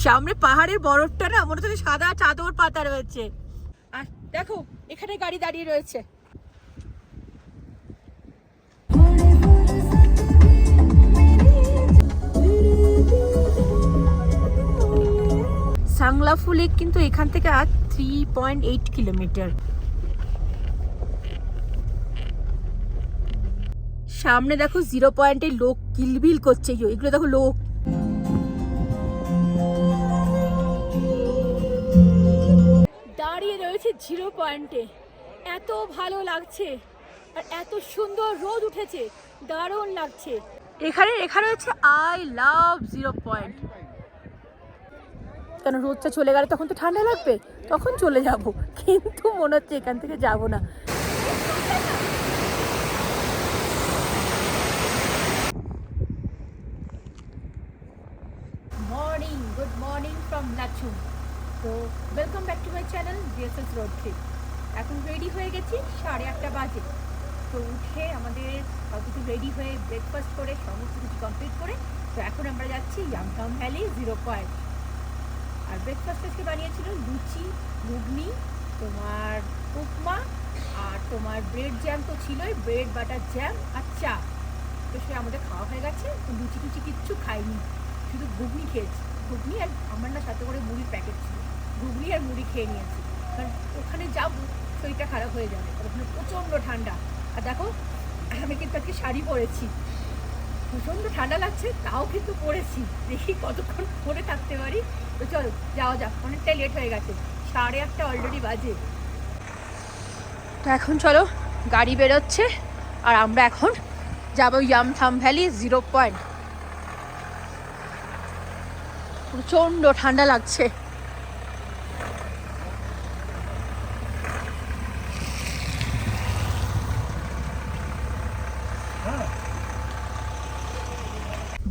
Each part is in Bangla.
সামনে পাহাড়ের বরফটা না মনে হচ্ছে সাদা চাদর পাতা রয়েছে। আর দেখো এখানে গাড়ি দাঁড়িয়ে রয়েছে। সাংলাফু লেক কিন্তু এখান থেকে আর 3.8 কিলোমিটার। সামনে দেখো 0 পয়েন্টে লোক কিলবিল করছে, এগুলো দেখো লোক। দাঁড়িয়ে রয়েছে 0 পয়েন্টে, এত ভালো লাগছে আর এত সুন্দর রোদ উঠেছে, দারুণ লাগছে। এখানে হচ্ছে আই লাভ 0 পয়েন্ট। কেন রোদটা চলে গেলে তখন তো ঠান্ডা লাগবে, তখন চলে যাব, কিন্তু মনে হচ্ছে এখান থেকে যাব না। Good morning from Lachung. তো welcome back to my channel DSS road trip. এখন রেডি হয়ে গেছি, 8:30 বাজে। তো উঠে আমাদের কিছু রেডি হয়ে ব্রেকফাস্ট করে সমস্ত কিছু কমপ্লিট করে তো এখন আমরা যাচ্ছি ইয়ামথাম ভ্যালি 0 পয়েন্ট। আর ব্রেকফাস্ট আজকে বানিয়েছিল লুচি, ঘুগনি, তোমার উপমা, আর তোমার ব্রেড জ্যাম তো ছিলই, ব্রেড বাটার জ্যাম আর চা। তো সে আমাদের খাওয়া হয়ে গেছে। তো লুচি টুচি কিচ্ছু খাইনি, শুধু ঘুগনি খেয়েছি। ঘুগনি আর আমার না সাথে করে মুড়ির প্যাকেট ছিল, ঘুগনি আর মুড়ি খেয়ে নিয়েছি, কারণ ওখানে যাবো শরীরটা খারাপ হয়ে যাবে, আর ওখানে প্রচণ্ড ঠান্ডা। আর দেখো আমি কিন্তু আজকে শাড়ি পরেছি, প্রচণ্ড ঠান্ডা লাগছে তাও কিন্তু পরেছি, দেখি কতক্ষণ পরে থাকতে পারি। তো চলো যাওয়া যাক, অনেকটাই লেট হয়ে গেছে, 8:30 অলরেডি বাজে। তো এখন চলো গাড়ি বেরোচ্ছে আর আমরা এখন যাবো ইয়ামথাম ভ্যালি 0 পয়েন্ট। প্রচণ্ড ঠান্ডা লাগছে।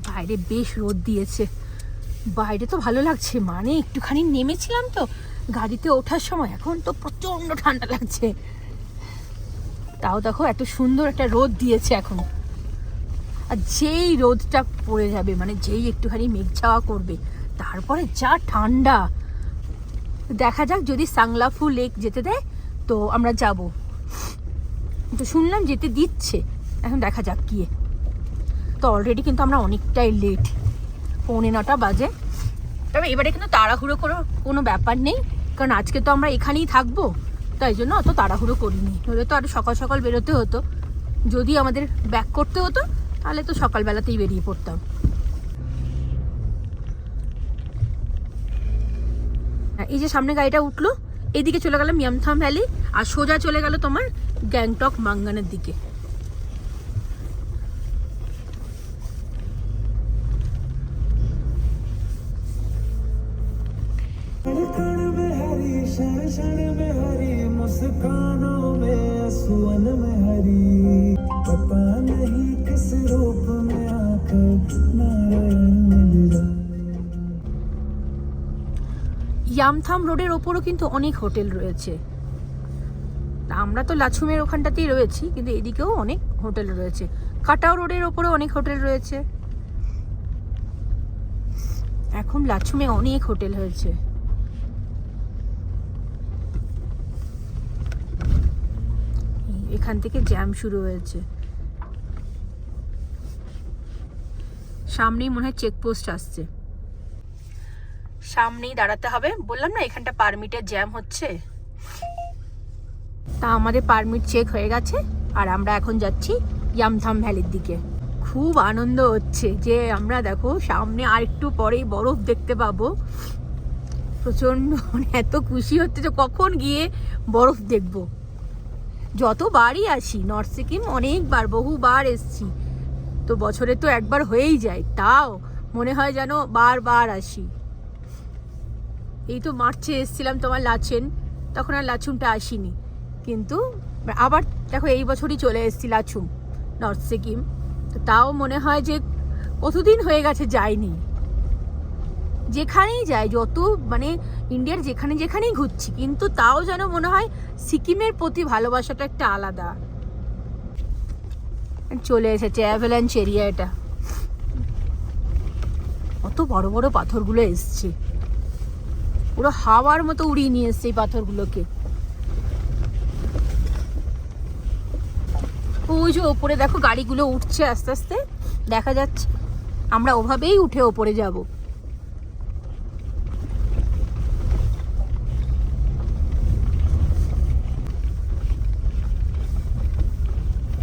বাইরে বেশ রোদ দিয়েছে, বাইরে তো ভালো লাগছে, মানে একটুখানি নেমেছিলাম তো গাড়িতে ওঠার সময়, এখন তো প্রচণ্ড ঠান্ডা লাগছে। তাও দেখো এত সুন্দর একটা রোদ দিয়েছে এখন। আর যেই রোদটা পড়ে যাবে, মানে যেই একটুখানি মেঘ ছাওয়া করবে, তারপরে যা ঠান্ডা। দেখা যাক যদি সাংলাফু লেক যেতে দেয় তো আমরা যাব। তো শুনলাম যেতে দিচ্ছে, এখন দেখা যাক কি। তো অলরেডি কিন্তু আমরা অনেকটাই লেট, 8:45 বাজে। তবে এবারে কিন্তু তাড়াহুড়ো করে কোনো ব্যাপার নেই, কারণ আজকে তো আমরা এখানেই থাকবো, তাই জন্য অত তাড়াহুড়ো করিনি। নইলে তো আরও সকাল সকাল বেরোতে হতো, যদি আমাদের ব্যাক করতে হতো তাহলে তো সকালবেলাতেই বেরিয়ে পড়তাম। এই যে সামনে গাড়িটা উঠলো, এইদিকে চলে গেলাম ইয়ামথাম ভ্যালি, আর সোজা চলে গেল তোমার গ্যাংটক মাঙ্গানের দিকে। ইয়ামথাম রোডের ওপরও কিন্তু অনেক হোটেল রয়েছে। আমরা তো লাচুমের ওখানটাতেই রয়েছি, কিন্তু এদিকেও অনেক হোটেল রয়েছে। কাটাও রোডের ওপরেও অনেক হোটেল রয়েছে। এখন লাচুমে অনেক হোটেল হয়েছে। এখান থেকে জ্যাম শুরু হয়েছে, সামনেই মনে হয় চেকপোস্ট আসছে, সামনেই দাঁড়াতে হবে। বললাম না এখানটা পারমিটের জ্যাম হচ্ছে। তা আমাদের পারমিট চেক হয়ে গেছে আর আমরা এখন যাচ্ছি ইয়ামথাম ভ্যালির দিকে। খুব আনন্দ হচ্ছে যে আমরা দেখো সামনে আর একটু পরেই বরফ দেখতে পাবো। প্রচণ্ড এত খুশি হচ্ছে যে কখন গিয়ে বরফ দেখব। যতবারই আসি নর্থ সিকিম, অনেকবার বহুবার এসছি, তো বছরে তো একবার হয়েই যায়, তাও মনে হয় যেন বারবার আসি। এই তো মার্চে এসেছিলাম তোমার লাচেন, তখন আর লাচুমটা আসিনি, কিন্তু আবার দেখো এই বছরই চলে এসেছি লাচুম নর্থ সিকিম। তো তাও মনে হয় যে কতদিন হয়ে গেছে যাইনি। যেখানেই যাই, যত মানে ইন্ডিয়ার যেখানে যেখানেই ঘুরছি, কিন্তু তাও যেন মনে হয় সিকিমের প্রতি ভালোবাসাটা একটা আলাদা। চলে এসেছে অ্যাভালাঞ্চ এরিয়া, এটা কত বড় বড় পাথরগুলো এসছে। পুরো হাওয়ার মতো উড়িয়ে নিয়ে এসছে এই পাথরগুলোকে। ওই যে ওপরে দেখো গাড়িগুলো উঠছে আস্তে আস্তে, দেখা যাচ্ছে। আমরা ওভাবেই উঠে ওপরে যাব।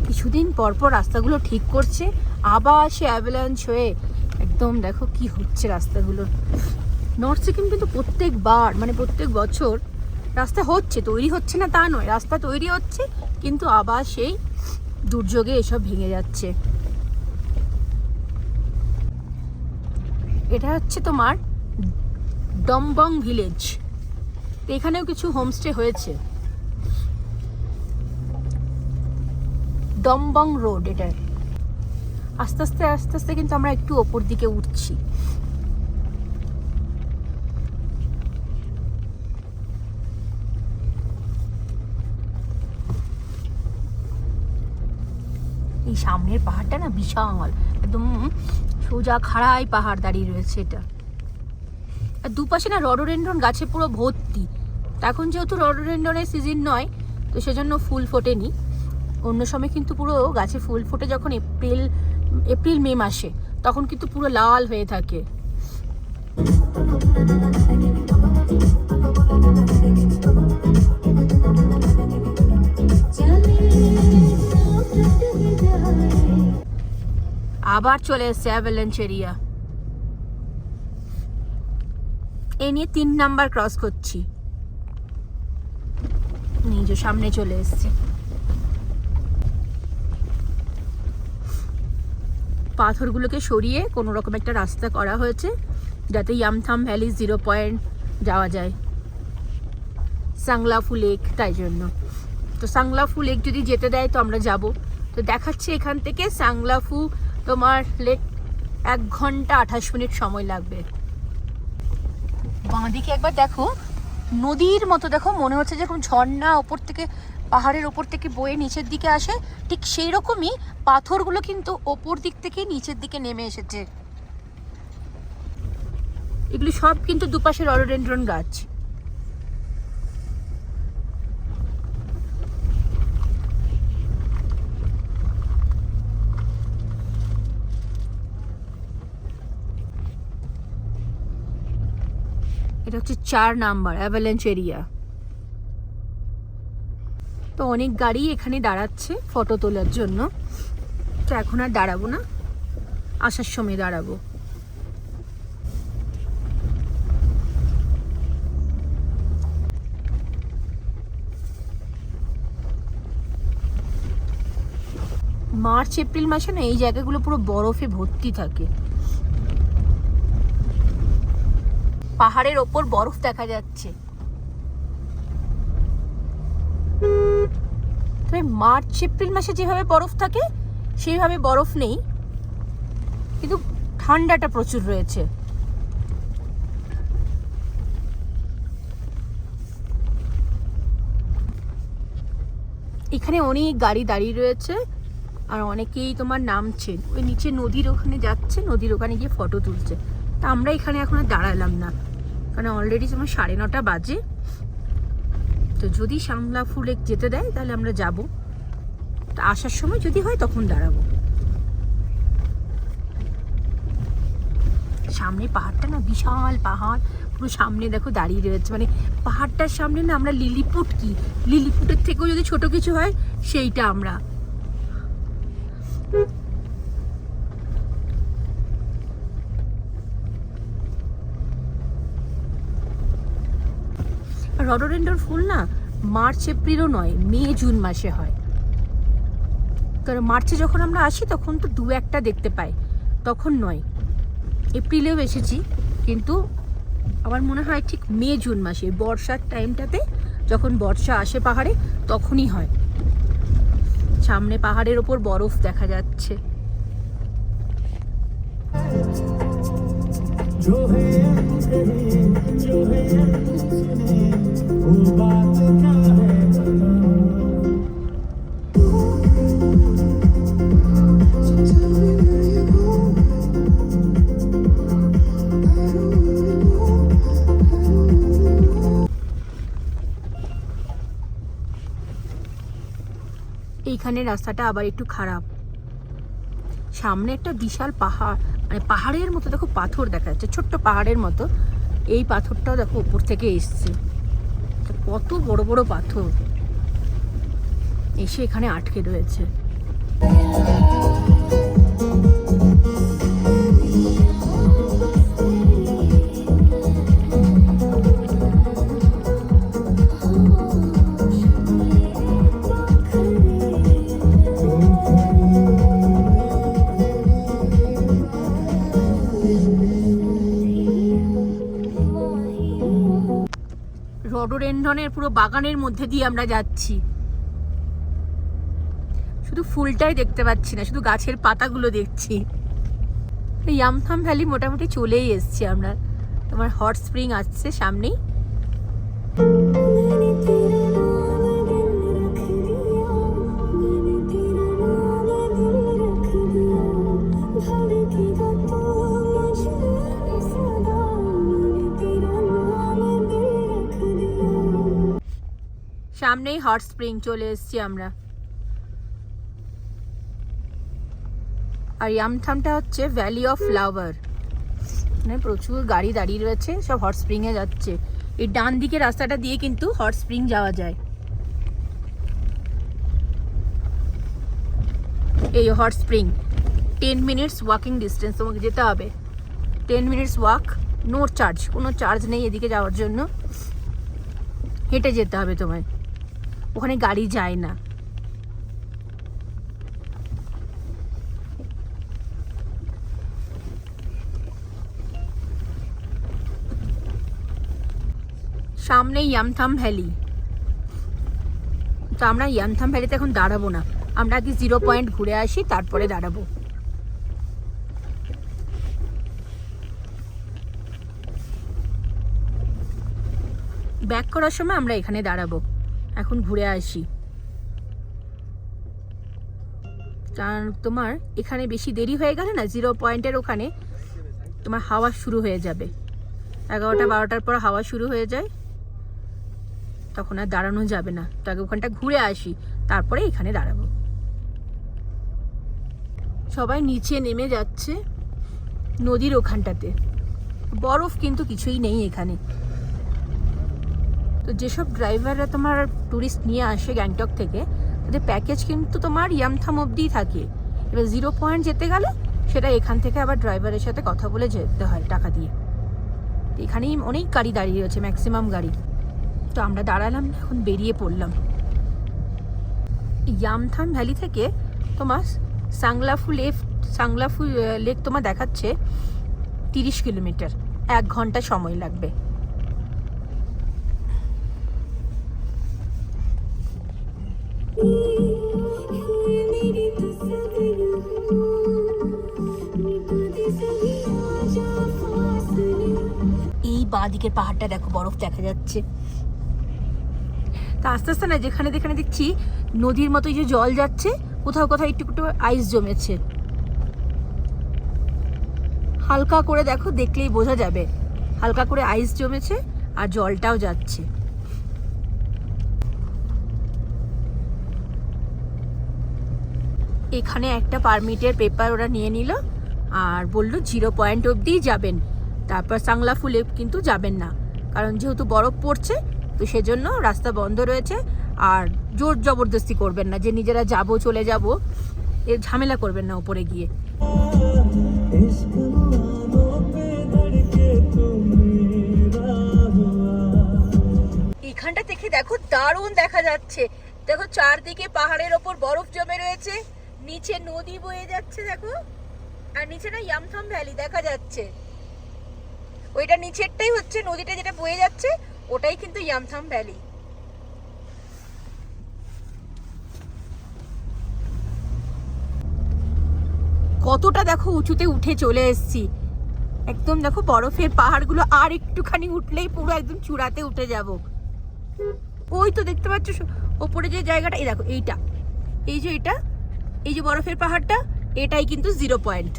কিছুদিন পর পর রাস্তাগুলো ঠিক করছে, আবার সে অ্যাভেলাঞ্চ হয়ে একদম দেখো কি হচ্ছে রাস্তাগুলো। নর্থ সিকিম কিন্তু প্রত্যেকবার মানে প্রত্যেক বছর রাস্তা হচ্ছে, তৈরি হচ্ছে না তা নয়, রাস্তা তৈরি হচ্ছে, কিন্তু আবার সেই দুর্যোগে এসব ভেঙে যাচ্ছে। এটা হচ্ছে তোমার ডমবং ভিলেজ। এখানেও কিছু হোমস্টে হয়েছে। ডমবং রোড এটা। আস্তে আস্তে আস্তে আস্তে কিন্তু আমরা একটু ওপর দিকে উঠছি। এই সামনের পাহাড়টা না বিশাল, একদম সোজা খাড়াই পাহাড় দাঁড়িয়ে রয়েছে এটা। আর দুপাশে না রডোডেনড্রন গাছে পুরো ভর্তি। এখন যেহেতু রডোডেনড্রনের সিজন নয়, তো সেজন্য ফুল ফোটেনি। অন্য সময় কিন্তু পুরো গাছে ফুল ফোটে যখন এপ্রিল মে মাসে, তখন কিন্তু পুরো লাল হয়ে থাকে। আবার চলে এসছে অ্যাভালাঞ্চ এরিয়া। এই নিয়ে 3 নাম্বার ক্রস করছি। নিজে সামনে চলে এসছে। পাথরগুলোকে সরিয়ে কোনো রকম একটা রাস্তা করা হয়েছে, যাতে ইয়ামথাম ভ্যালি 0 পয়েন্ট যাওয়া যায়, সাংলাফু লেক। তাই জন্য তো সাংলাফু লেক যদি যেতে দেয় তো আমরা যাব। তো দেখাচ্ছে এখান থেকে সাংলাফু তোমার লেক 1 ঘন্টা 28 মিনিট সময় লাগবে। বাঁদিকে একবার দেখো, নদীর মতো দেখো, মনে হচ্ছে যেরকম ঝর্ণা ওপর থেকে, পাহাড়ের ওপর থেকে বয়ে নিচের দিকে আসে, ঠিক সেই রকমই পাথরগুলো কিন্তু ওপর দিক থেকে নিচের দিকে নেমে এসেছে। এগুলি সব কিন্তু দুপাশে রডোডেনড্রন গাছ। এটা হচ্ছে 4 নাম্বার অ্যাভালাঞ্চ এরিয়া। তো অনেক গাড়ি এখানে দাঁড়াচ্ছে ফটো তোলার জন্য। তো এখন আর দাঁড়াবো না, আসার সময় দাঁড়াবো। মার্চ এপ্রিল মাসে না এই জায়গাগুলো পুরো বরফে ভর্তি থাকে। পাহাড়ের ওপর বরফ দেখা যাচ্ছে। তবে মার্চ এপ্রিল মাসে যেভাবে বরফ থাকে সেইভাবে বরফ নেই, কিন্তু ঠান্ডাটা প্রচুর রয়েছে। এখানে অনেক গাড়ি দাঁড়িয়ে রয়েছে, আর অনেকেই তোমার নামছে। ওই নিচে নদীর ওখানে যাচ্ছে, নদীর ওখানে গিয়ে ফটো তুলছে। তা আমরা এখানে এখন আর দাঁড়ালাম না, কারণ অলরেডি তোমার 9:30 বাজে। তো যদি সাংলাফু লেক যেতে দেয় তাহলে আমরা যাব। তা আসার সময় যদি হয় তখন দাঁড়াবো। সামনে পাহাড়টা না বিশাল পাহাড়, পুরো সামনে দেখো দাঁড়িয়ে রয়েছে। মানে পাহাড়টার সামনে না আমরা লিলিপুট, কি লিলিপুটের থেকেও যদি ছোট কিছু হয় সেইটা আমরা। রডোডেনড্রন ফুল না মার্চ এপ্রিলও নয়, মে জুন মাসে হয়। কারণ মার্চে যখন আমরা আসি তখন তো 2-1টা দেখতে পাই, তখন নয়। এপ্রিলেও এসেছি, কিন্তু আমার মনে হয় ঠিক মে জুন মাসে বর্ষার টাইমটাতে, যখন বর্ষা আসে পাহাড়ে তখনই হয়। সামনে পাহাড়ের ওপর বরফ দেখা যাচ্ছে। এইখানে রাস্তাটা আবার একটু খারাপ। সামনে একটা বিশাল পাহাড়, মানে পাহাড়ের মতো দেখো পাথর দেখা যাচ্ছে, ছোট্ট পাহাড়ের মতো। এই পাথরটাও দেখো উপর থেকে এসছে, কত বড় বড় পাথর এসে এখানে আটকে রয়েছে। রডোডেনড্রনের পুরো বাগানের মধ্যে দিয়ে আমরা যাচ্ছি, শুধু ফুলটাই দেখতে পাচ্ছি না, শুধু গাছের পাতাগুলো দেখছি। ইয়ামথাম ভ্যালি মোটামুটি চলেই এসছি আমরা। তোমার হট স্প্রিং আসছে সামনেই। সামনেই হট স্প্রিং চলে এসেছি আমরা। আর ইয়ামথামটা হচ্ছে ভ্যালি অফ ফ্লাওয়ার, মানে প্রচুর গাড়ি দাঁড়িয়ে রয়েছে, সব হট স্প্রিংয়ে যাচ্ছে। এই ডান দিকে রাস্তাটা দিয়ে কিন্তু হট স্প্রিং যাওয়া যায়। এই hot spring 10 minutes walking distance তোমাকে যেতে হবে। 10 মিনিটস ওয়াক, নো চার্জ, কোনো চার্জ নেই এদিকে যাওয়ার জন্য, হেঁটে যেতে হবে তোমায়, ওখানে গাড়ি যায় না। সামনে ইয়ামথাম ভ্যালি। তো আমরা ইয়ামথাম ভ্যালিতে এখন দাঁড়াবো না, আমরা আগে 0 পয়েন্ট ঘুরে আসি, তারপরে দাঁড়াবো। ব্যাক করার সময় আমরা এখানে দাঁড়াবো, এখন ঘুরে আসি। কারণ তোমার এখানে বেশি দেরি হয়ে গেলে না, 0 পয়েন্টের ওখানে তোমার হাওয়া শুরু হয়ে যাবে। 11টা 12টার পর হাওয়া শুরু হয়ে যায়, তখন আর দাঁড়ানো যাবে না। তো আগে ওখানটা ঘুরে আসি, তারপরে এখানে দাঁড়াবো। সবাই নিচে নেমে যাচ্ছে নদীর ওখানটাতে, বরফ কিন্তু কিছুই নেই এখানে। তো যেসব ড্রাইভাররা তোমার ট্যুরিস্ট নিয়ে আসে গ্যাংটক থেকে, তাদের প্যাকেজ কিন্তু তোমার ইয়ামথাম অবধিই থাকে। এবার 0 পয়েন্ট যেতে গেলে সেটা এখান থেকে আবার ড্রাইভারের সাথে কথা বলে যেতে হয় টাকা দিয়ে। এখানেই অনেক গাড়ি দাঁড়িয়ে রয়েছে, ম্যাক্সিমাম গাড়ি। তো আমরা দাঁড়ালাম, এখন বেরিয়ে পড়লাম। ইয়ামথাম ভ্যালি থেকে তোমার সাংলাফু লেক তোমার দেখাচ্ছে 30 কিলোমিটার, 1 ঘন্টা সময় লাগবে। এই বাঁ দিকের পাহাড়টা দেখো, বরফ দেখা যাচ্ছে। তা আস্তে আস্তে না, যেখানে যেখানে দেখছি নদীর মতো যে জল যাচ্ছে, কোথাও কোথাও একটু একটু আইস জমেছে, হালকা করে দেখো, দেখলেই বোঝা যাবে হালকা করে আইস জমেছে আর জলটাও যাচ্ছে। এখানে একটা পারমিটের পেপার ওরা নিয়ে নিল আর বললো 0 পয়েন্ট অবধিই যাবেন, তারপর সাংলাফু লেক কিন্তু যাবেন না, কারণ যেহেতু বরফ পড়ছে, তো সেজন্য রাস্তা বন্ধ রয়েছে। আর জোর জবরদস্তি করবেন না যে নিজেরা যাব চলে যাব, এর ঝামেলা করবেন না উপরে গিয়ে। এখানটা থেকে দেখো দারুণ দেখা যাচ্ছে, দেখো চারদিকে পাহাড়ের ওপর বরফ জমে রয়েছে, নিচে নদী বয়ে যাচ্ছে দেখো, আর নিচে না ইয়ামথাম ভ্যালি দেখা যাচ্ছে। ওইটা নিচেরটাই হচ্ছে নদীটা যেটা বয়ে যাচ্ছে, ওটাই কিন্তু ইয়ামথাম ভ্যালি। কতটা দেখো উঁচুতে উঠে চলে এসেছি, একদম দেখো বরফের পাহাড়গুলো, আর একটুখানি উঠলেই পুরো একদম চূড়াতে উঠে যাব। ওই তো দেখতে পাচ্ছ ওপরে যে জায়গাটা, এই দেখো এইটা, এই যে এটা, এই যে বরফের পাহাড়টা, এটাই কিন্তু 0 পয়েন্ট।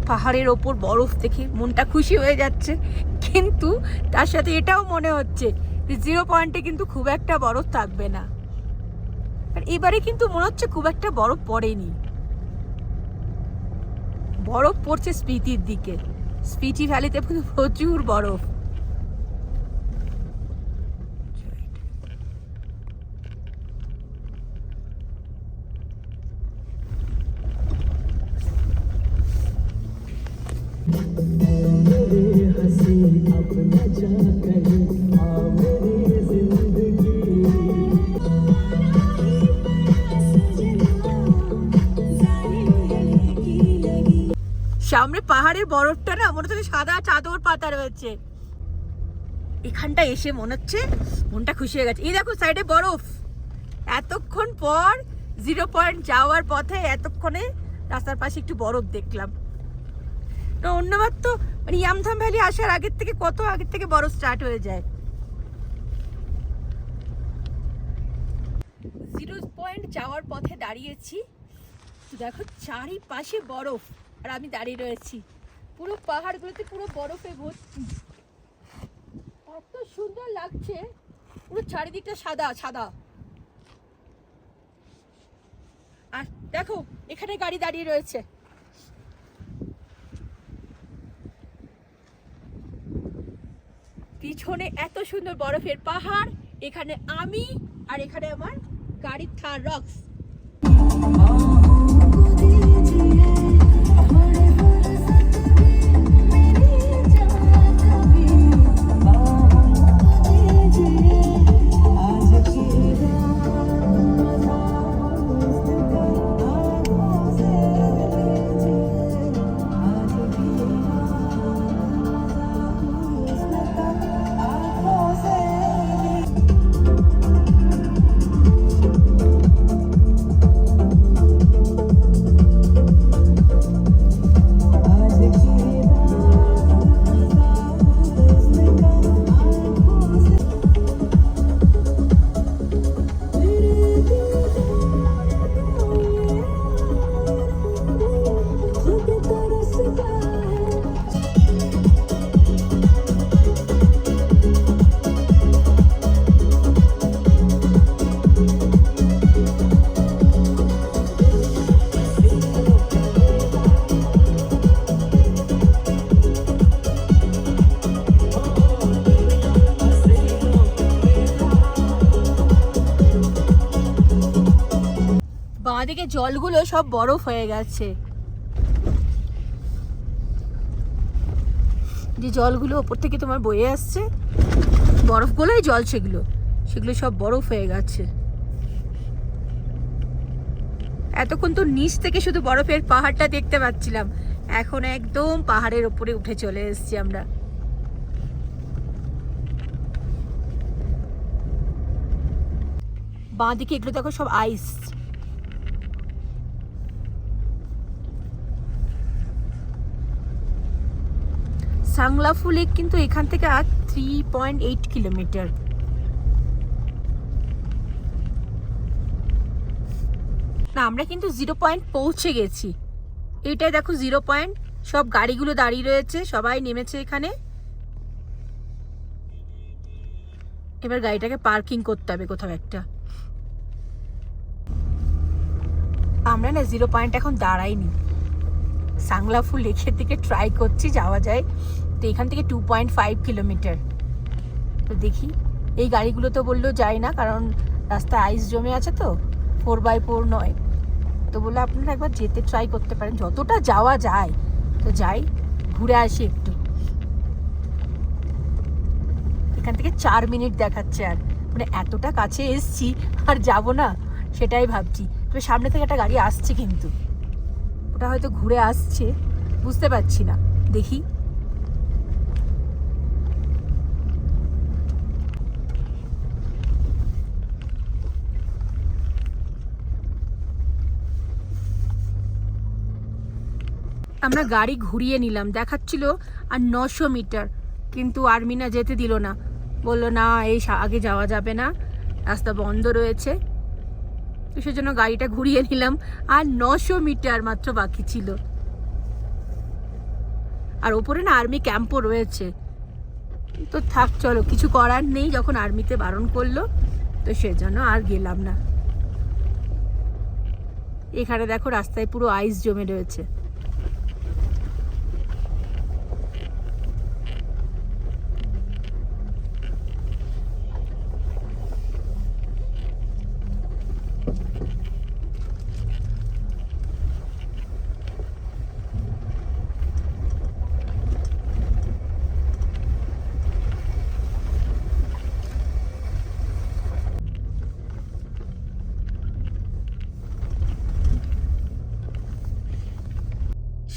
পাহাড়ের ওপর বরফ দেখে মনটা খুশি হয়ে যাচ্ছে, কিন্তু তার সাথে এটাও মনে হচ্ছে যে 0 পয়েন্টে কিন্তু খুব একটা বরফ থাকবে না। আর এবারে কিন্তু মনে হচ্ছে খুব একটা বরফ পড়েনি। বরফ পড়ছে স্পিতির দিকে, স্পিতি ভ্যালিতে কিন্তু প্রচুর বরফ। সামনে পাহাড়ের বরফটা না মনে হচ্ছে সাদা চাদর পাতা রয়েছে। এখানটা এসে মনে হচ্ছে মনটা খুশি হয়ে গেছে। এই দেখো সাইডে বরফ। এতক্ষণ পর 0 পয়েন্ট যাওয়ার পথে এতক্ষণে রাস্তার পাশে একটু বরফ দেখলাম। তো অন্যবার তো মানে ইয়ামথাম ভ্যালি আসার আগের থেকে কত আগের থেকে বরফ স্টার্ট হয়ে যায়। 0 পয়েন্ট যাওয়ার পথে দাঁড়িয়েছি, দেখো চারিপাশে বরফ আর আমি দাঁড়িয়ে রয়েছি। পুরো পাহাড়গুলোতে পুরো বরফে ভর্তি, এত সুন্দর লাগছে। পুরো চারিদিকটা সাদা সাদা। আর দেখো এখানে গাড়ি দাঁড়িয়ে রয়েছে। পিছনে এত সুন্দর বরফের পাহাড়, এখানে আমি আর এখানে আমার গাড়ির থার রক্স। বাঁদিকে জলগুলো সব বরফ হয়ে গেছে। যে জলগুলো ওপর থেকে তোমার বয়ে আসছে, বরফগুলোই জল, সেগুলো সব বরফ হয়ে গেছে। এতক্ষণ তো নিচ থেকে শুধু বরফের পাহাড়টা দেখতে পাচ্ছিলাম, এখন একদম পাহাড়ের ওপরে উঠে চলে এসেছি আমরা। বাঁদিকে এগুলো দেখো সব আইস। সাংলাফু লেক কিন্তু এখান থেকে আর 3.8 কিলোমিটার। না, আমরা কিন্তু 0 পয়েন্ট পৌঁছে গেছি। এইটাই দেখো 0 পয়েন্ট। সব গাড়িগুলো দাঁড়িয়ে রয়েছে, সবাই নেমেছে এখানে। এবার গাড়িটাকে পার্কিং করতে হবে কোথাও একটা। আমরা না 0 পয়েন্ট এখন দাঁড়াইনি, সাংলাফু লেকের দিকে ট্রাই করছি যাওয়া যায়। তো এখান থেকে 2.5 কিলোমিটার। তো দেখি, এই গাড়িগুলো তো বললেও যায় না, কারণ রাস্তায় আইস জমে আছে, তো 4x4 নয়। তো বললো আপনারা একবার যেতে ট্রাই করতে পারেন, যতটা যাওয়া যায়। তো যাই, ঘুরে আসি একটু। এখান থেকে 4 মিনিট দেখাচ্ছে, আর মানে এতটা কাছে এসছি আর যাব না সেটাই ভাবছি। তবে সামনে থেকে একটা গাড়ি আসছে, কিন্তু ওটা হয়তো ঘুরে আসছে, বুঝতে পারছি না। দেখি। আমরা গাড়ি ঘুরিয়ে নিলাম, দেখাচ্ছিল আর 900 মিটার, কিন্তু আর্মিনা যেতে দিল না, বললো না এই আগে যাওয়া যাবে না, রাস্তা বন্ধ রয়েছে। তো সেজন্য গাড়িটা ঘুরিয়ে নিলাম, আর 900 মিটার মাত্র বাকি ছিল। আর ওপরে না আর্মি ক্যাম্পও রয়েছে। তো থাক, চলো, কিছু করার নেই, যখন আর্মিতে বারণ করলো তো সেজন্য আর গেলাম না। এখানে দেখো রাস্তায় পুরো আইস জমে রয়েছে।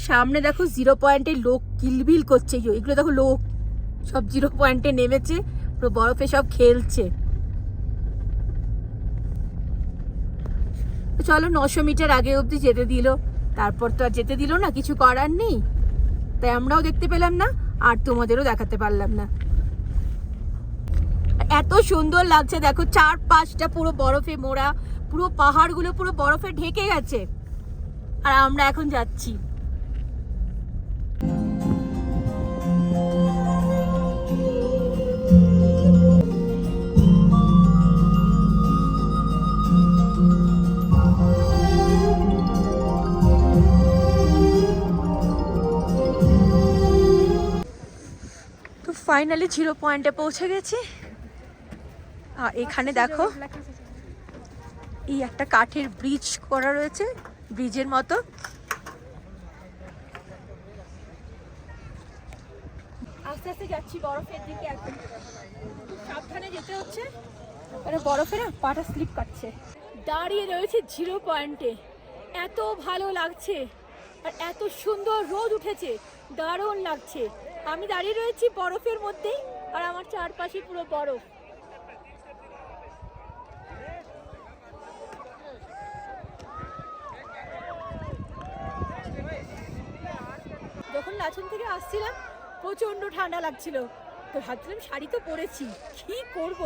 সামনে দেখো 0 পয়েন্টে লোক কিলবিল করছে, এগুলো দেখো লোক সব 0 পয়েন্টে নেমেছে, পুরো বরফে সব খেলছে। চলো 900 মিটার আগে অবধি যেতে দিল, তারপর তো আর যেতে দিল না, কিছু করার নেই। তাই আমরাও দেখতে পেলাম না, আর তোমাদেরও দেখাতে পারলাম না। এত সুন্দর লাগছে দেখো, 4-5টা পুরো বরফে মোড়া, পুরো পাহাড়গুলো পুরো বরফে ঢেকে গেছে, আর আমরা এখন যাচ্ছি। ফাইনালি 0 পয়েন্টে পৌঁছে গেছি। আর এখানে দেখো এই একটা কাঠের ব্রিজ করা রয়েছে, ব্রিজের মতো। আস্তে আস্তে যাচ্ছি বরফের দিকে, এখন খুব সাবধানে যেতে হচ্ছে, মানে বরফে না পাটা স্লিপ কাটছে। দাঁড়িয়ে রয়েছে 0 পয়েন্টে, এত ভালো লাগছে, আর এত সুন্দর রোদ উঠেছে, দারুণ লাগছে। আমি দাঁড়িয়ে রয়েছি বরফের মধ্যেই, আর আমার চারপাশে পুরো বরফ। যখন লাচুং থেকে আসছিলাম প্রচন্ড ঠান্ডা লাগছিল, তো ভাবছিলাম শাড়ি তো পরেছি, কি করব।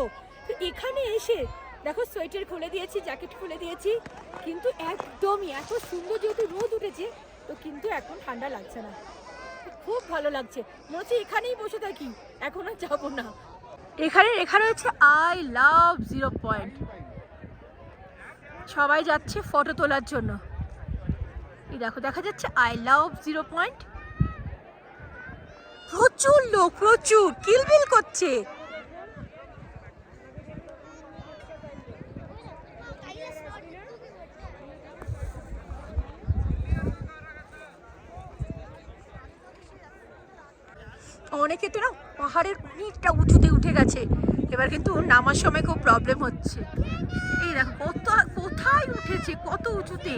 তো এখানে এসে দেখো সোয়েটার খুলে দিয়েছি, জ্যাকেট খুলে দিয়েছি, কিন্তু একদমই এত সুন্দর, যেহেতু রোদ উঠেছে তো কিন্তু এখন ঠান্ডা লাগছে না, খুব ভালো লাগছে। মনে হচ্ছে এখানেই বসে থাকি, এখন আর যাবো না। এখানে লেখা রয়েছে আই লাভ 0 পয়েন্ট। সবাই যাচ্ছে ফটো তোলার জন্য। এই দেখো দেখা যাচ্ছে আই লাভ 0 পয়েন্ট। প্রচুর লোক, প্রচুর কিলবিল করছে। অনেকে তো না পাহাড়ের অনেকটা উঁচুতে উঠে গেছে, এবার কিন্তু নামার সময় খুব প্রবলেম হচ্ছে। এই দেখো কোথায় উঠেছে, কত উঁচুতে।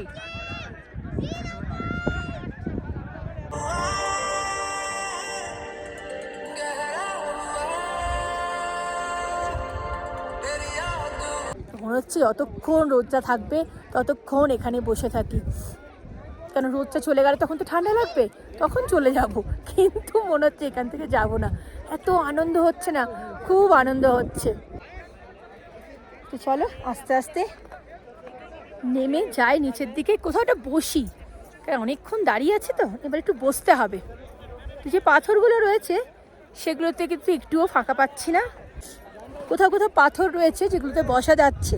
মনে হচ্ছে যতক্ষণ রোদটা থাকবে ততক্ষণ এখানে বসে থাকি, কেন রোদটা চলে গেলে তখন তো ঠান্ডা লাগবে, তখন চলে যাব, কিন্তু মনে হচ্ছে এখান থেকে যাব না। এত আনন্দ হচ্ছে না, খুব আনন্দ হচ্ছে। তো চলো আস্তে আস্তে নেমে যাই নিচের দিকে, কোথাও একটা বসি, কারণ অনেকক্ষণ দাঁড়িয়ে আছে তো, এবার একটু বসতে হবে। তো যে পাথরগুলো রয়েছে সেগুলোতে কিন্তু একটুও ফাঁকা পাচ্ছি না, কোথাও কোথাও পাথর রয়েছে যেগুলোতে বসা যাচ্ছে।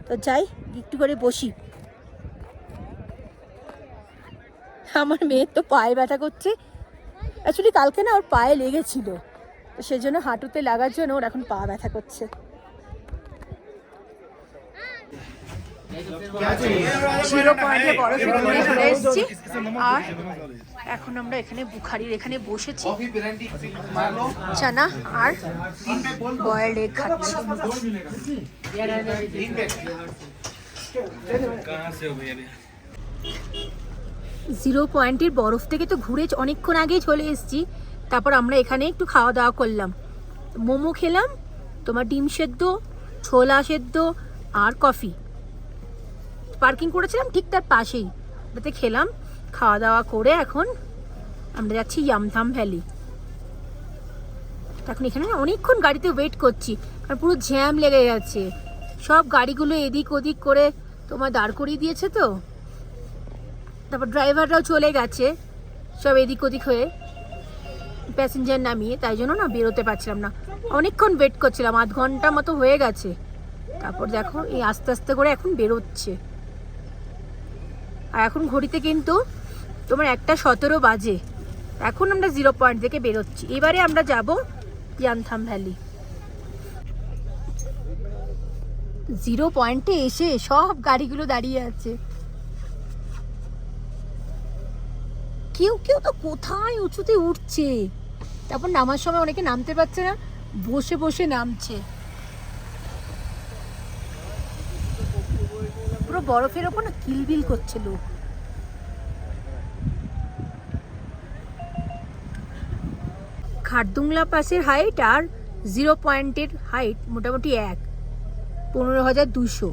তো যাই একটু করে বসি। আমার মেয়ের তো পায়ে ব্যথা করছে, অ্যাকচুয়ালি কালকে না ওর পায়ে লেগেছিল, তো সেজন্য হাঁটুতে লাগার জন্য ওর এখন পা ব্যথা করছে। 0 পয়েন্টে বরফে ঘুরে চলে এসেছি, আর এখন আমরা এখানে বুখারির এখানে বসেছি, চানা আর বয়েলড এগ খাচ্ছি। 0 পয়েন্টের বরফ থেকে তো ঘুরে অনেকক্ষণ আগেই চলে এসেছি। তারপর আমরা এখানে একটু খাওয়া দাওয়া করলাম, মোমো খেলাম, তোমার ডিম সেদ্ধ, ছোলা সেদ্ধ আর কফি। পার্কিং করেছিলাম ঠিক তার পাশেই, ওটাতে খেলাম। খাওয়া দাওয়া করে এখন আমরা যাচ্ছি ইয়ামথাম ভ্যালি। এখন এখানে অনেকক্ষণ গাড়িতে ওয়েট করছি, কারণ পুরো জ্যাম লেগে গেছে। সব গাড়িগুলো এদিক ওদিক করে তোমার দাঁড় করিয়ে দিয়েছে তো, তারপর ড্রাইভাররাও চলে গেছে সব এদিক ওদিক হয়ে প্যাসেঞ্জার নামিয়ে, তাই জন্য না বেরোতে পারছিলাম না। অনেকক্ষণ ওয়েট করছিলাম, 8 ঘন্টা মতো হয়ে গেছে। তারপর দেখো এই আস্তে আস্তে করে এখন বেরোচ্ছে। আর এখন ঘড়িতে কিন্তু তোমার 1:17 বাজে। এখন আমরা 0 পয়েন্ট থেকে বেরোচ্ছি। এবারে আমরা যাব ইয়ামথাম ভ্যালি। 0 পয়েন্টে এসে সব গাড়িগুলো দাঁড়িয়ে আছে। কেউ কেউ তো কোথায় উঁচুতে উঠছে, তারপর নামার সময় অনেকে নামতে পারছে না, বসে বসে নামছে। পুরো বরফের ওপর না কিলবিল করছে লোক। খারদুংলা পাসের হাইট আর 0 পয়েন্টের হাইট মোটামুটি 15,200।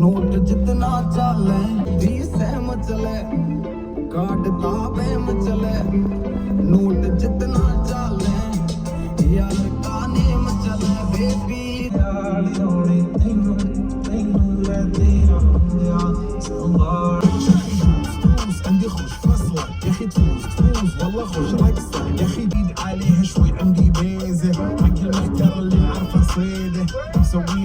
नोट जितना चले सेम चले कार्ड ताबे में चले नोट जितना चले यार गाने में चले बेबी दाड़ी तेनू तेनू लेती या عندي خوش فصلك يا اخي تفوز والله خوش اكثر يا اخي جديد عليها شوي عندي بيزه حق المحتر اللي عارفه صيده مسوي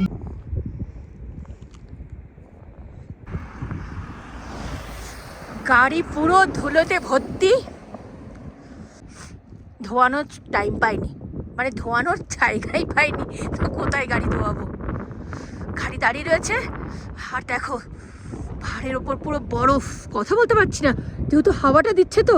গাড়ি পুরো ধুলোতে ভর্তি, ধোয়ানোর টাইম পাইনি, মানে ধোয়ানোর জায়গাই পাইনি, তো কোথায় গাড়ি ধোয়াবো। গাড়ি দাঁড়িয়ে রয়েছে আর দেখো পাহাড়ের ওপর পুরো বরফ। কথা বলতে পারছি না যেহেতু হাওয়াটা দিচ্ছে তো।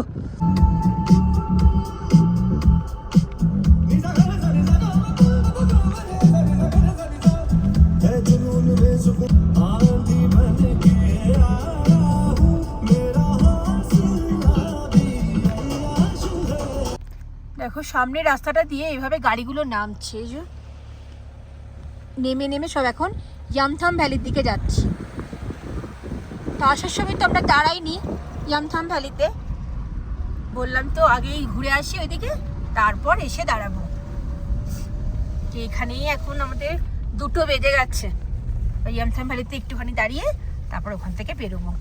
দেখো সামনের রাস্তাটা দিয়ে এইভাবে গাড়িগুলো নামছে, যে নেমে নেমে সব এখন ইয়ামথাম ভ্যালির দিকে যাচ্ছি। তো আসার সময় তো আমরা দাঁড়াইনি ইয়ামথাম ভ্যালিতে, বললাম তো আগেই ঘুরে আসি ওইদিকে, তারপর এসে দাঁড়াবো। এখানেই এখন আমাদের 2টো বেজে গেছে। ইয়ামথাম ভ্যালিতে একটুখানি দাঁড়িয়ে তারপর ওখান থেকে বেরোবো।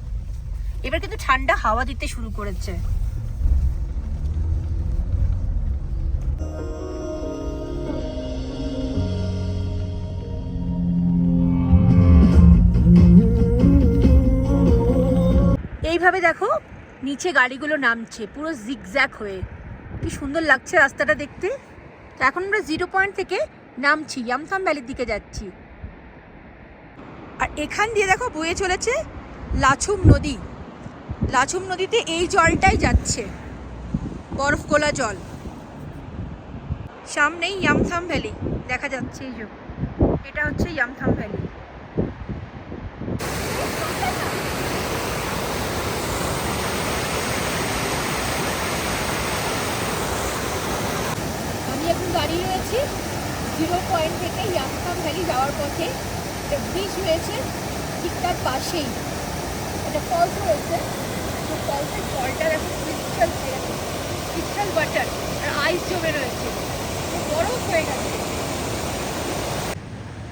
এবার কিন্তু ঠান্ডা হাওয়া দিতে শুরু করেছে। এইভাবে দেখো নিচে গাড়িগুলো নামছে পুরো জিগজ্যাগ হয়ে, কি সুন্দর লাগছে রাস্তাটা দেখতে। তো এখন আমরা 0 পয়েন্ট থেকে নামছি, ইয়ামথাম ভ্যালির দিকে যাচ্ছি। আর এখান দিয়ে দেখো বয়ে চলেছে লাচুং নদী। লাচুং নদীতে এই জলটাই যাচ্ছে, বরফ গোলা জল। সামনেই ইয়ামথাম ভ্যালি দেখা যাচ্ছে, এই যে এটা হচ্ছে ইয়ামথাম ভ্যালি। এখন দাঁড়িয়ে রয়েছি 0 পয়েন্ট থেকে ইয়ামথাম ভ্যালি যাওয়ার পথে। একটা ব্রিজ রয়েছে ঠিক তার পাশেই একটা ফলস রয়েছে। ফলসের জলটা দেখো ক্রিস্টাল ক্রিস্টাল ওয়াটার, আর আইস জমে রয়েছে, বরফ হয়ে গেছে।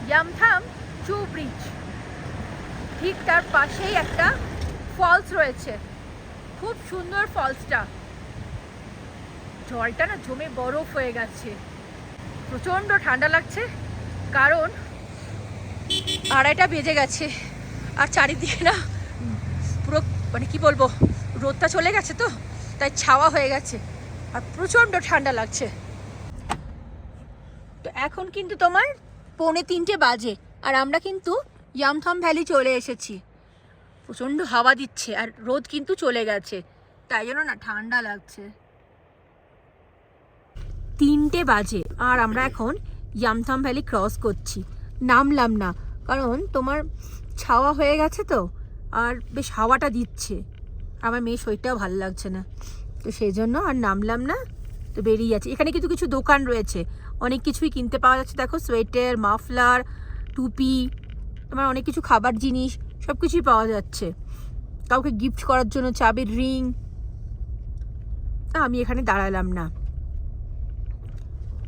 ইয়ামথাম চু ব্রিজ, ঠিক তার পাশেই একটা ফলস রয়েছে, খুব সুন্দর ফলসটা। জলটা না জমে বরফ হয়ে গেছে, প্রচণ্ড ঠান্ডা লাগছে, কারণ 2:30 বেজে গেছে। আর চারিদিকে না পুরো মানে কি বলবো, রোদটা চলে গেছে তো, তাই ছাওয়া হয়ে গেছে আর প্রচণ্ড ঠান্ডা লাগছে। তো এখন কিন্তু তোমার 2:45 বাজে, আর আমরা কিন্তু ইয়ামথাম ভ্যালি চলে এসেছি। প্রচণ্ড হাওয়া দিচ্ছে আর রোদ কিন্তু চলে গেছে, তাই জন্য না ঠান্ডা লাগছে। 3টে বাজে আর আমরা এখন ইয়ামথাম ভ্যালি ক্রস করছি। নামলাম না, কারণ তোমার ছাওয়া হয়ে গেছে তো, আর বেশ হাওয়াটা দিচ্ছে, আমার মেয়ে শরীরটাও ভালো লাগছে না, তো সেই জন্য আর নামলাম না। তো বেরিয়ে যাচ্ছি। এখানে কিন্তু কিছু দোকান রয়েছে, অনেক কিছুই কিনতে পাওয়া যাচ্ছে। দেখো সোয়েটার, মাফলার, টুপি, তোমার অনেক কিছু খাবার জিনিস সব কিছুই পাওয়া যাচ্ছে। কাউকে গিফট করার জন্য চাবির রিং। আমি এখানে দাঁড়ালাম না,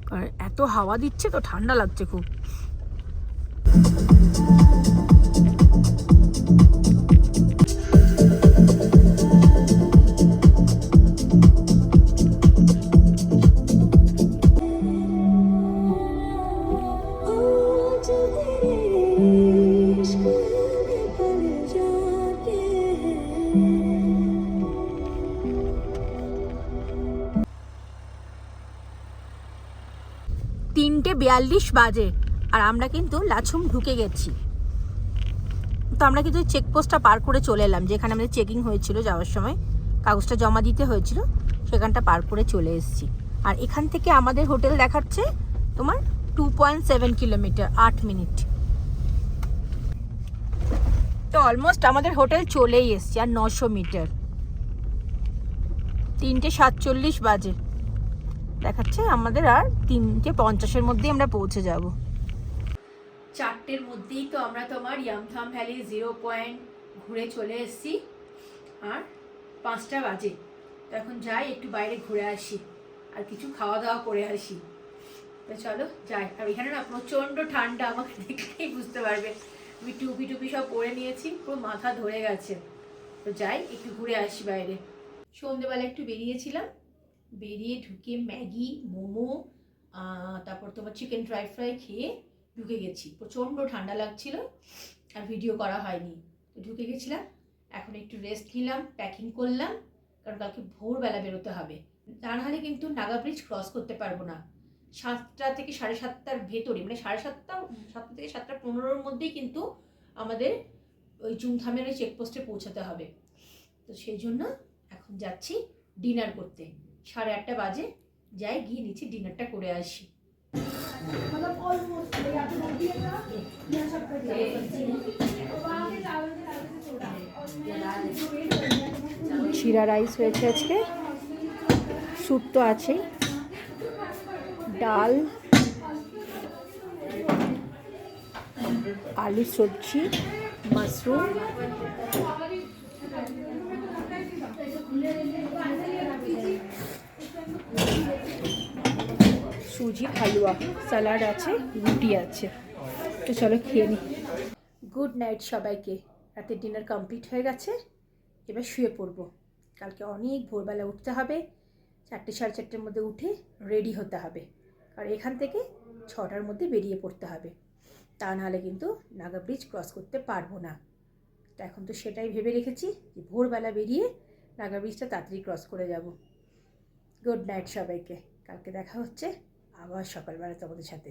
কারণ এত হাওয়া দিচ্ছে তো ঠান্ডা লাগছে খুব। তিনটে 42 বাজে আর আমরা কিন্তু লাচুং ঢুকে গেছি। তো আমরা কিন্তু চেকপোস্টটা পার করে চলে এলাম, যেখানে আমাদের চেকিং হয়েছিল যাওয়ার সময়, কাগজটা জমা দিতে হয়েছিল, সেখানটা পার করে চলে এসেছি। আর এখান থেকে আমাদের হোটেল দেখাচ্ছে তোমার 2.7 কিলোমিটার, 8 মিনিট। তো অলমোস্ট আমাদের হোটেল চলেই এসছি, আর 900 মিটার। 3:47 বাজে দেখাচ্ছে, আমাদের আর 3:50-এর মধ্যেই আমরা পৌঁছে যাব। 4টের মধ্যেই তো আমরা তোমার ইয়ামথাম ভ্যালি 0 পয়েন্ট ঘুরে চলে এসেছি, আর 5টা বাজে। তো এখন যাই একটু বাইরে ঘুরে আসি আর কিছু খাওয়া দাওয়া করে আসি। তো চলো যাই। আর এখানে না প্রচণ্ড ঠান্ডা, আমাকে দেখলেই বুঝতে পারবে। আমি টুপি সব পরে নিয়েছি, পুরো মাথা ধরে গেছে। তো যাই একটু ঘুরে আসি বাইরে। সন্ধ্যেবেলা একটু বেরিয়েছিলাম, বেরিয়ে ঢুকে ম্যাগি, মোমো, তারপর তোমার চিকেন ড্রাই ফ্রাই খেয়ে ঢুকে গেছি। প্রচণ্ড ঠান্ডা লাগছিল আর ভিডিও করা হয়নি। তো ঢুকে গেছিলাম, এখন একটু রেস্ট নিলাম, প্যাকিং করলাম, কারণ কালকে ভোরবেলা বেরোতে হবে। তা নাহলে কিন্তু নাগা ব্রিজ ক্রস করতে পারবো না। 7টা থেকে 7:30টার ভেতরে, মানে 7:30, 7টা থেকে 7:15-র মধ্যেই কিন্তু আমাদের ওই জুমথামের ওই চেকপোস্টে পৌঁছাতে হবে। তো সেই জন্য এখন যাচ্ছি ডিনার করতে। 8:30 বাজে, যাই গিয়ে নিচে ডিনারটা করে আসি। জিরা রাইস হয়েছে আজকে, স্যুপ তো আছেই, ডাল, আলু সবজি, মাশরুম, সুজি হালুয়া, স্যালাড আছে, রুটি আছে। তো চলো খেয়ে নিই। গুড নাইট সবাইকে। রাতের ডিনার কমপ্লিট হয়ে গেছে, এবার শুয়ে পড়বো। কালকে অনেক ভোরবেলা উঠতে হবে, 4টে 4:30-র মধ্যে উঠে রেডি হতে হবে, আর এখান থেকে 6টার মধ্যে বেরিয়ে পড়তে হবে। তা নাহলে কিন্তু নাগা ব্রিজ ক্রস করতে পারবো না। তো এখন তো সেটাই ভেবে রেখেছি যে ভোরবেলা বেরিয়ে নাগা ব্রিজটা তাড়াতাড়ি ক্রস করে যাব। গুড নাইট সবাইকে, কালকে দেখা হচ্ছে আবার সকালবেলা তোমাদের সাথে।